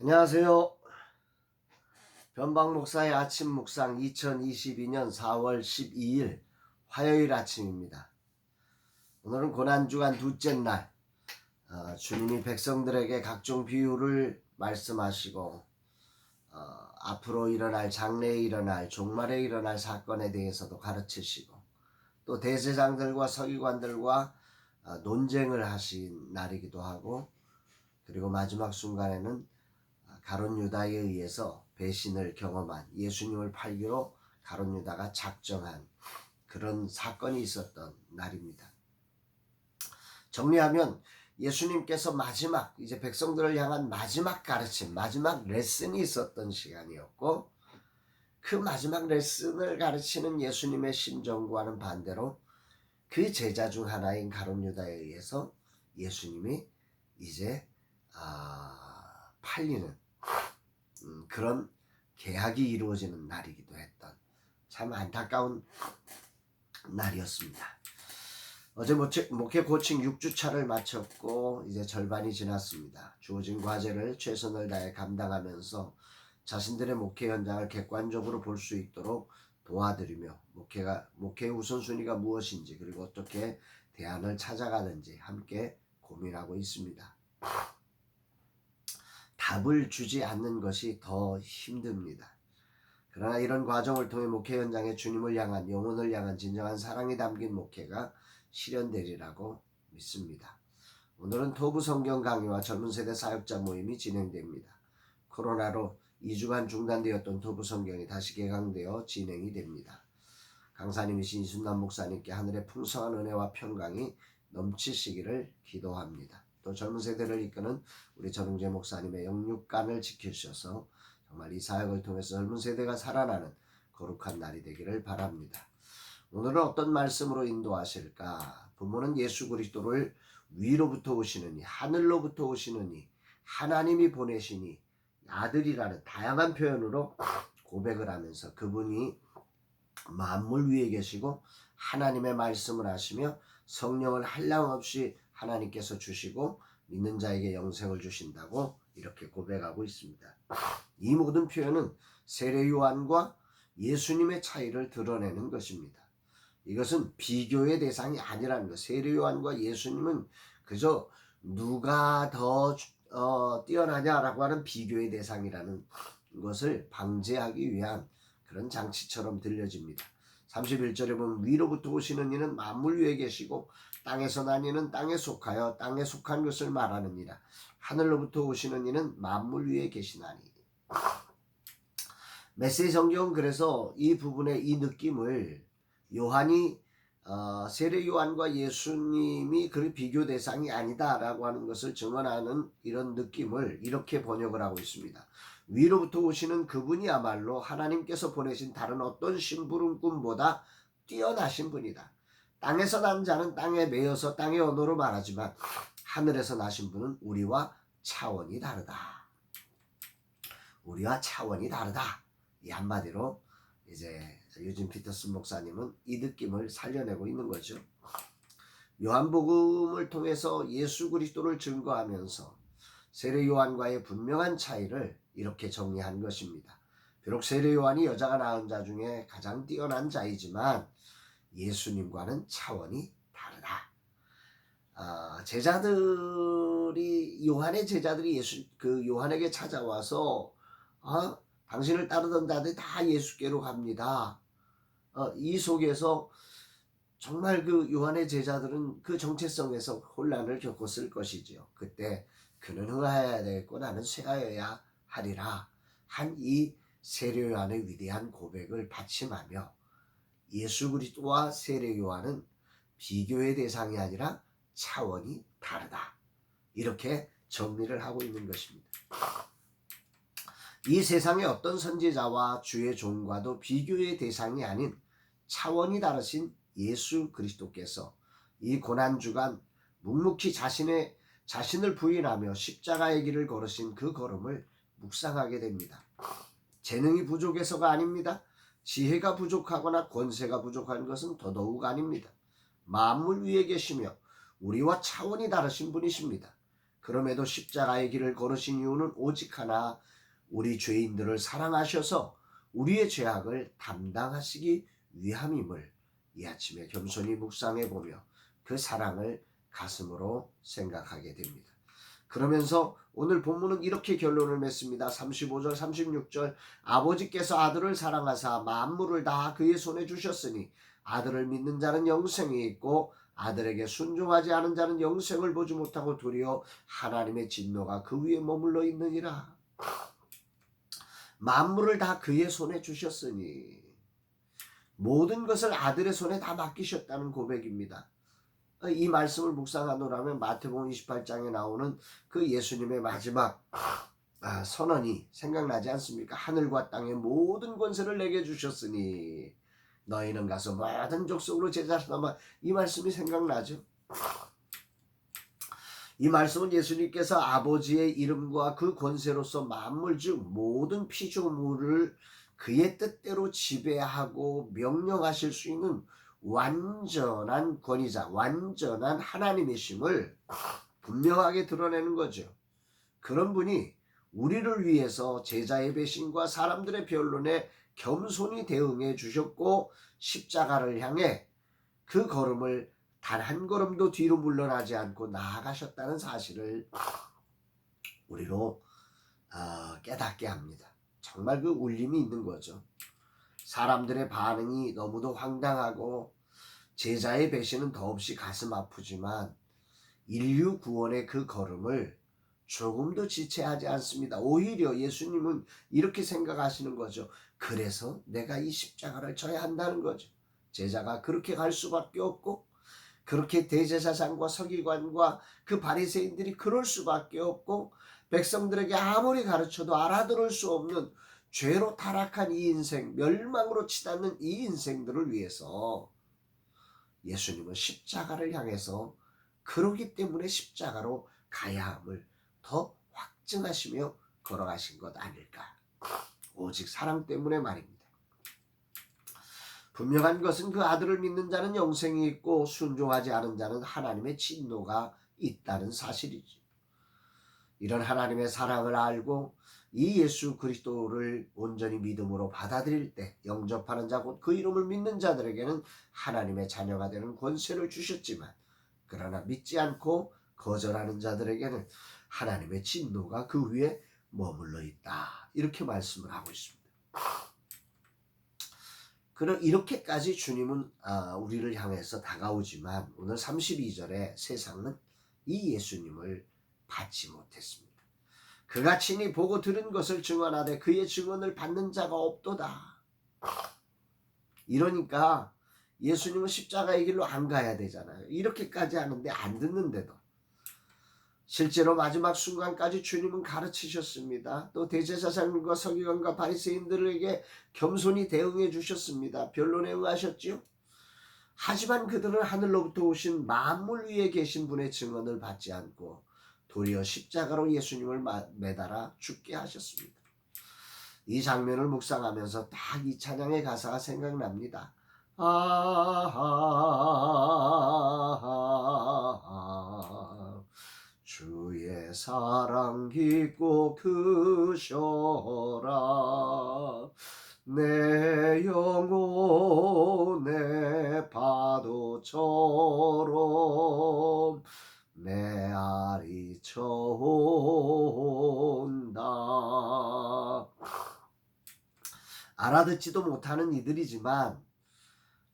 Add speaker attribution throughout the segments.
Speaker 1: 안녕하세요. 변방 목사의 아침 묵상 2022년 4월 12일 화요일 아침입니다. 오늘은 고난주간 둘째 날, 주님이 백성들에게 각종 비유를 말씀하시고 앞으로 일어날 장래에 일어날 종말에 일어날 사건에 대해서도 가르치시고 또 대제사장들과 서기관들과 논쟁을 하신 날이기도 하고, 그리고 마지막 순간에는 가룟 유다에 의해서 배신을 경험한, 예수님을 팔기로 가룟 유다가 작정한 그런 사건이 있었던 날입니다. 정리하면 예수님께서 마지막, 이제 백성들을 향한 마지막 가르침, 마지막 레슨이 있었던 시간이었고, 그 마지막 레슨을 가르치는 예수님의 심정과는 반대로 그 제자 중 하나인 가룟 유다에 의해서 예수님이 이제 팔리는 그런 계약이 이루어지는 날이기도 했던 참 안타까운 날이었습니다. 어제 목회 코칭 6주차를 마쳤고 이제 절반이 지났습니다. 주어진 과제를 최선을 다해 감당하면서 자신들의 목회 현장을 객관적으로 볼 수 있도록 도와드리며 목회의 우선순위가 무엇인지, 그리고 어떻게 대안을 찾아가는지 함께 고민하고 있습니다. 답을 주지 않는 것이 더 힘듭니다. 그러나 이런 과정을 통해 목회 현장에 주님을 향한, 영혼을 향한 진정한 사랑이 담긴 목회가 실현되리라고 믿습니다. 오늘은 토부 성경 강의와 젊은 세대 사역자 모임이 진행됩니다. 코로나로 2주간 중단되었던 토부 성경이 다시 개강되어 진행이 됩니다. 강사님이신 이순남 목사님께 하늘의 풍성한 은혜와 평강이 넘치시기를 기도합니다. 또 젊은 세대를 이끄는 우리 전웅재 목사님의 영육간을 지키셔서 정말 이 사역을 통해서 젊은 세대가 살아나는 거룩한 날이 되기를 바랍니다. 오늘은 어떤 말씀으로 인도하실까? 부모는 예수 그리스도를 위로부터 오시느니, 하늘로부터 오시느니, 하나님이 보내시니 아들이라는 다양한 표현으로 고백을 하면서 그분이 만물 위에 계시고 하나님의 말씀을 하시며 성령을 한량없이 하나님께서 주시고 믿는 자에게 영생을 주신다고 이렇게 고백하고 있습니다. 이 모든 표현은 세례 요한과 예수님의 차이를 드러내는 것입니다. 이것은 비교의 대상이 아니라는 것. 세례 요한과 예수님은 그저 누가 더 뛰어나냐라고 하는 비교의 대상이라는 것을 방지하기 위한 그런 장치처럼 들려집니다. 31절에 보면 위로부터 오시는 이는 만물 위에 계시고 땅에서 난 이는 땅에 속하여 땅에 속한 것을 말하느니라. 하늘로부터 오시는 이는 만물 위에 계시나니. 메시지 성경은 그래서 이 부분의 이 느낌을 요한이 세례 요한과 예수님이 그 비교 대상이 아니다라고 하는 것을 증언하는 이런 느낌을 이렇게 번역을 하고 있습니다. 위로부터 오시는 그분이야말로 하나님께서 보내신 다른 어떤 심부름꾼보다 뛰어나신 분이다. 땅에서 난 자는 땅에 매여서 땅의 언어로 말하지만 하늘에서 나신 분은 우리와 차원이 다르다. 우리와 차원이 다르다. 이 한마디로 이제 유진 피터슨 목사님은 이 느낌을 살려내고 있는 거죠. 요한복음을 통해서 예수 그리스도를 증거하면서 세례 요한과의 분명한 차이를 이렇게 정리한 것입니다. 비록 세례 요한이 여자가 낳은 자 중에 가장 뛰어난 자이지만 예수님과는 차원이 다르다. 요한의 제자들이 요한에게 찾아와서 당신을 따르던 자들이 다 예수께로 갑니다. 이 속에서 정말 그 요한의 제자들은 그 정체성에서 혼란을 겪었을 것이지요. 그때 그는 흥하여야 되겠고 나는 쇠하여야 하리라 한 이 세례 요한의 위대한 고백을 받침하며 예수 그리스도와 세례 요한은 비교의 대상이 아니라 차원이 다르다. 이렇게 정리를 하고 있는 것입니다. 이 세상의 어떤 선지자와 주의 종과도 비교의 대상이 아닌 차원이 다르신 예수 그리스도께서 이 고난주간 묵묵히 자신을 부인하며 십자가의 길을 걸으신 그 걸음을 묵상하게 됩니다. 재능이 부족해서가 아닙니다. 지혜가 부족하거나 권세가 부족한 것은 더더욱 아닙니다. 만물 위에 계시며 우리와 차원이 다르신 분이십니다. 그럼에도 십자가의 길을 걸으신 이유는 오직 하나, 우리 죄인들을 사랑하셔서 우리의 죄악을 담당하시기 위함임을 이 아침에 겸손히 묵상해 보며 그 사랑을 가슴으로 생각하게 됩니다. 그러면서 오늘 본문은 이렇게 결론을 맺습니다. 35절 36절 아버지께서 아들을 사랑하사 만물을 다 그의 손에 주셨으니 아들을 믿는 자는 영생이 있고 아들에게 순종하지 않은 자는 영생을 보지 못하고 도리어 하나님의 진노가 그 위에 머물러 있느니라. 만물을 다 그의 손에 주셨으니 모든 것을 아들의 손에 다 맡기셨다는 고백입니다. 이 말씀을 묵상하노라면 마태복음 28장에 나오는 그 예수님의 마지막 선언이 생각나지 않습니까? 하늘과 땅의 모든 권세를 내게 주셨으니 너희는 가서 모든 족속으로 제자 삼아. 이 말씀이 생각나죠. 이 말씀은 예수님께서 아버지의 이름과 그 권세로서 만물 즉 모든 피조물을 그의 뜻대로 지배하고 명령하실 수 있는 완전한 권위자, 완전한 하나님이심을 분명하게 드러내는 거죠. 그런 분이 우리를 위해서 제자의 배신과 사람들의 변론에 겸손히 대응해 주셨고 십자가를 향해 그 걸음을 단 한 걸음도 뒤로 물러나지 않고 나아가셨다는 사실을 우리로 깨닫게 합니다. 정말 그 울림이 있는 거죠. 사람들의 반응이 너무도 황당하고 제자의 배신은 더없이 가슴 아프지만 인류 구원의 그 걸음을 조금도 지체하지 않습니다. 오히려 예수님은 이렇게 생각하시는 거죠. 그래서 내가 이 십자가를 져야 한다는 거죠. 제자가 그렇게 갈 수밖에 없고 그렇게 대제사장과 서기관과 그 바리새인들이 그럴 수밖에 없고 백성들에게 아무리 가르쳐도 알아들을 수 없는 죄로 타락한 이 인생, 멸망으로 치닫는 이 인생들을 위해서 예수님은 십자가를 향해서 그러기 때문에 십자가로 가야 함을 더 확증하시며 걸어가신 것 아닐까. 오직 사랑 때문에 말입니다. 분명한 것은 그 아들을 믿는 자는 영생이 있고 순종하지 않은 자는 하나님의 진노가 있다는 사실이죠. 이런 하나님의 사랑을 알고 이 예수 그리스도를 온전히 믿음으로 받아들일 때 영접하는 자 곧 그 이름을 믿는 자들에게는 하나님의 자녀가 되는 권세를 주셨지만 그러나 믿지 않고 거절하는 자들에게는 하나님의 진노가 그 위에 머물러 있다. 이렇게 말씀을 하고 있습니다. 그럼 이렇게까지 주님은 우리를 향해서 다가오지만 오늘 32절에 세상은 이 예수님을 받지 못했습니다. 그가 친히 보고 들은 것을 증언하되 그의 증언을 받는 자가 없도다. 이러니까 예수님은 십자가의 길로 안 가야 되잖아요. 이렇게까지 하는데 안 듣는데도 실제로 마지막 순간까지 주님은 가르치셨습니다. 또 대제사장과 서기관과 바리새인들에게 겸손히 대응해 주셨습니다. 변론에 응하셨지요. 하지만 그들은 하늘로부터 오신 만물 위에 계신 분의 증언을 받지 않고 도리어 십자가로 예수님을 매달아 죽게 하셨습니다. 이 장면을 묵상하면서 딱 이 찬양의 가사가 생각납니다. 주의 사랑 깊고 크셔라 내 영혼의 파도처럼 메아리쳐 온다. 알아듣지도 못하는 이들이지만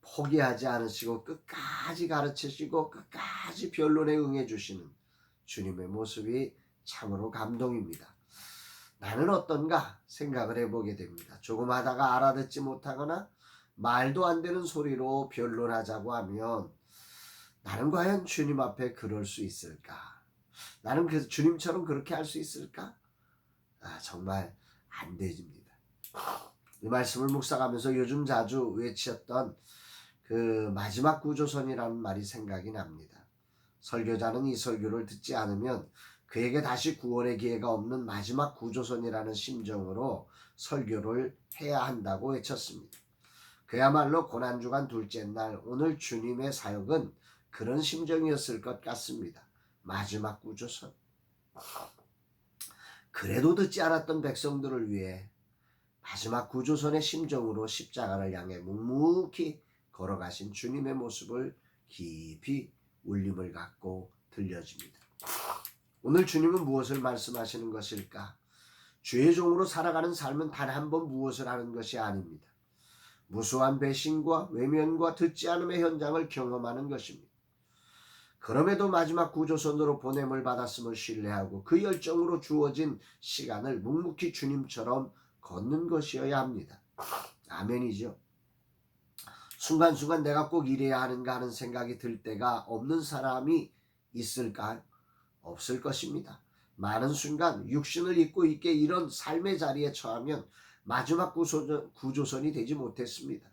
Speaker 1: 포기하지 않으시고 끝까지 가르치시고 끝까지 변론에 응해주시는 주님의 모습이 참으로 감동입니다. 나는 어떤가 생각을 해보게 됩니다. 조금 하다가 알아듣지 못하거나 말도 안 되는 소리로 변론하자고 하면 나는 과연 주님 앞에 그럴 수 있을까? 나는 그 주님처럼 그렇게 할 수 있을까? 정말 안 됩니다. 이 말씀을 묵상하면서 요즘 자주 외쳤던 그 마지막 구조선이라는 말이 생각이 납니다. 설교자는 이 설교를 듣지 않으면 그에게 다시 구원의 기회가 없는 마지막 구조선이라는 심정으로 설교를 해야 한다고 외쳤습니다. 그야말로 고난주간 둘째 날 오늘 주님의 사역은 그런 심정이었을 것 같습니다. 마지막 구조선. 그래도 듣지 않았던 백성들을 위해 마지막 구조선의 심정으로 십자가를 향해 묵묵히 걸어가신 주님의 모습을 깊이 울림을 갖고 들려집니다. 오늘 주님은 무엇을 말씀하시는 것일까? 주의 종으로 살아가는 삶은 단 한 번 무엇을 하는 것이 아닙니다. 무수한 배신과 외면과 듣지 않음의 현장을 경험하는 것입니다. 그럼에도 마지막 구조선으로 보냄을 받았음을 신뢰하고 그 열정으로 주어진 시간을 묵묵히 주님처럼 걷는 것이어야 합니다. 아멘이죠. 순간순간 내가 꼭 이래야 하는가 하는 생각이 들 때가 없는 사람이 있을까? 없을 것입니다. 많은 순간 육신을 입고 있게 이런 삶의 자리에 처하면 마지막 구조선이 되지 못했습니다.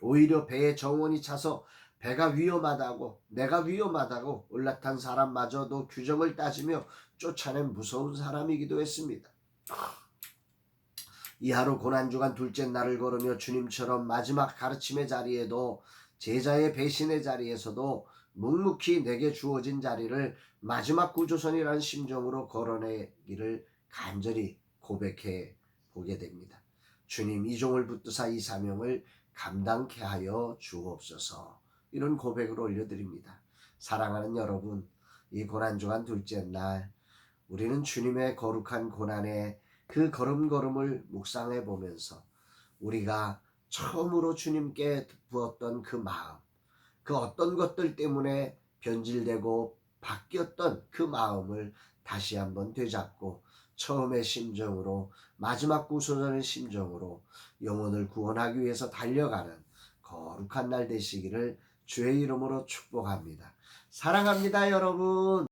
Speaker 1: 오히려 배에 정원이 차서 배가 위험하다고 내가 위험하다고 올라탄 사람마저도 규정을 따지며 쫓아낸 무서운 사람이기도 했습니다. 이 하루 고난주간 둘째 날을 걸으며 주님처럼 마지막 가르침의 자리에도 제자의 배신의 자리에서도 묵묵히 내게 주어진 자리를 마지막 구조선이라는 심정으로 걸어내기를 간절히 고백해 보게 됩니다. 주님 이 종을 붙드사 이 사명을 감당케 하여 주옵소서. 이런 고백을 올려드립니다. 사랑하는 여러분, 이 고난주간 둘째 날 우리는 주님의 거룩한 고난의 그 걸음걸음을 묵상해 보면서 우리가 처음으로 주님께 부었던 그 마음, 그 어떤 것들 때문에 변질되고 바뀌었던 그 마음을 다시 한번 되잡고 처음의 심정으로 마지막 구소전의 심정으로 영혼을 구원하기 위해서 달려가는 거룩한 날 되시기를 주의 이름으로 축복합니다. 사랑합니다, 여러분.